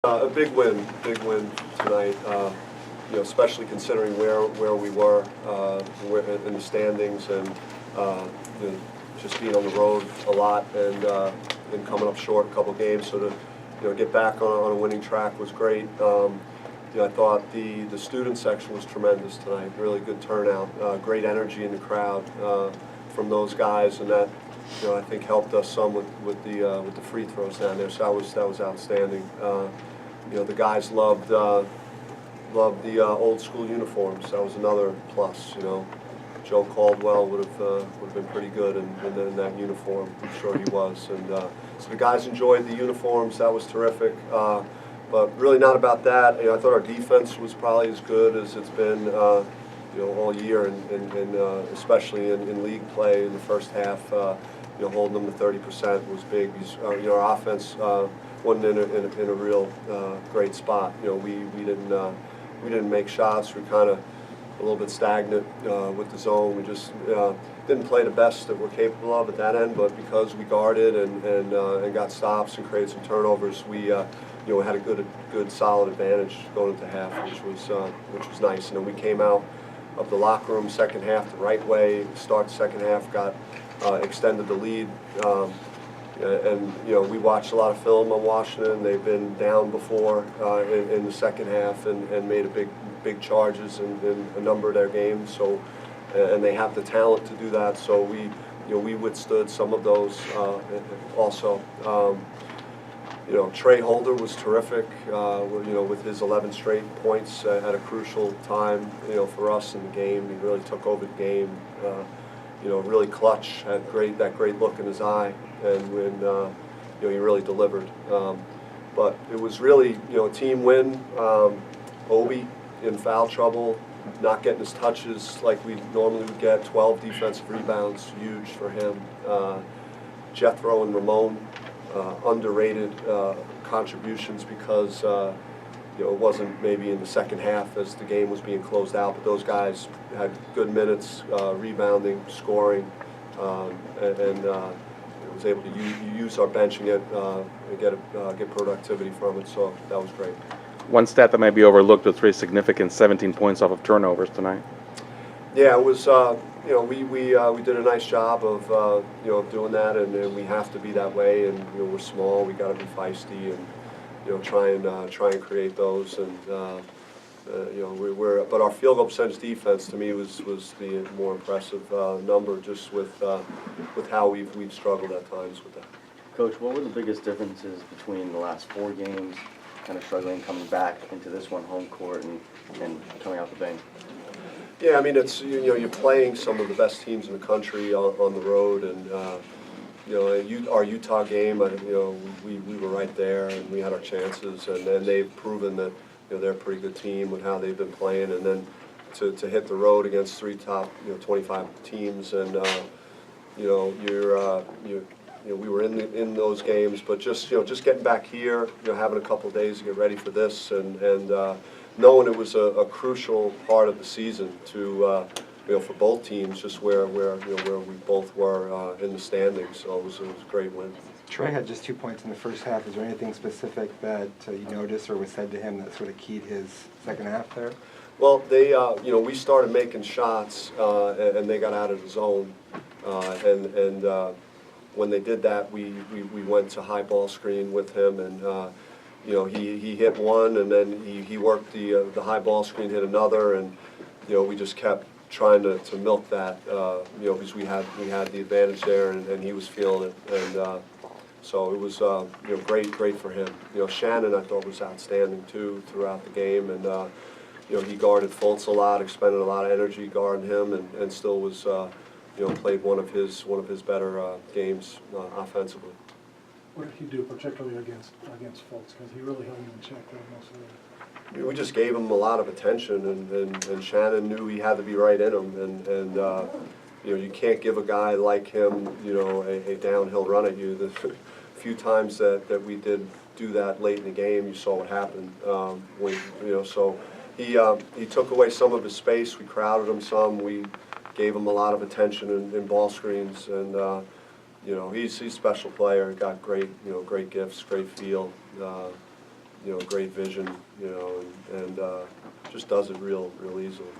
A big win tonight. Especially considering where we were in the standings, and just being on the road a lot and coming up short a couple games. So to get back on a winning track was great. I thought the student section was tremendous tonight. Really good turnout, great energy in the crowd from those guys, and that I think helped us some with the free throws down there. So that was outstanding. The guys loved the old school uniforms. That was another plus. Joe Caldwell would have been pretty good in that uniform. I'm sure he was. And so the guys enjoyed the uniforms. That was terrific. But really not about that. I thought our defense was probably as good as it's been all year, and especially in league play in the first half. Holding them to 30% was big. Our offense wasn't in a real great spot. We didn't make shots. We kind of a little bit stagnant with the zone. We just didn't play the best that we're capable of at that end. But because we guarded and got stops and created some turnovers, we had a good solid advantage going into half, which was nice. We came out of the locker room second half the right way. Start the second half, got extended the lead. We watched a lot of film on Washington. They've been down before in the second half and made big charges in a number of their games. So, and they have the talent to do that. So we withstood some of those also. Trey Holder was terrific. With his 11 straight points at a crucial time. For us in the game, he really took over the game. Really clutch. Had that great look in his eye. And when he really delivered, but it was really a team win. Obi in foul trouble, not getting his touches like we normally would get. 12 defensive rebounds, huge for him. Jethro and Ramon, underrated contributions because it wasn't maybe in the second half as the game was being closed out, but those guys had good minutes, rebounding, scoring, and was able to use our bench and get productivity from it. So that was great. One stat that might be overlooked was pretty significant: 17 points off of turnovers tonight. Yeah, it was. We did a nice job of doing that, and we have to be that way. And we're small. We got to be feisty and try and create those. And but our field goal percentage defense to me was the more impressive number, just with how we've struggled at times with that. Coach, what were the biggest differences between the last 4 games, kind of struggling coming back into this one, home court, and coming out the bank? Yeah, I mean, it's you're playing some of the best teams in the country on the road, and our Utah game, we were right there and we had our chances, and then they've proven that they're a pretty good team with how they've been playing, and then to hit the road against 3 top 25 teams, and we were in those games, but just getting back here, having a couple of days to get ready for this, and knowing it was a crucial part of the season to for both teams, just where we both were in the standings. So it was a great win. Trey had just 2 points in the first half. Is there anything specific that you noticed or was said to him that sort of keyed his second half there? Well, they we started making shots and they got out of the zone, and when they did that, we went to high ball screen with him, and he hit one, and then he worked the high ball screen, hit another, and we just kept trying to milk that, because we had the advantage there, and he was feeling it, and so it was great for him. Shannon, I thought, was outstanding too throughout the game, and he guarded Fultz a lot, expended a lot of energy guarding him, and still was played one of his better games offensively. What did he do particularly against Fultz? Because he really held him in check there most of the We just gave him a lot of attention, and Shannon knew he had to be right in him, and you can't give a guy like him a downhill run at you. The few times that we did do that late in the game, you saw what happened. So he took away some of his space. We crowded him some. We gave him a lot of attention in ball screens, and he's a special player. Got great gifts, great feel. you know, great vision, you know, and just does it real easily.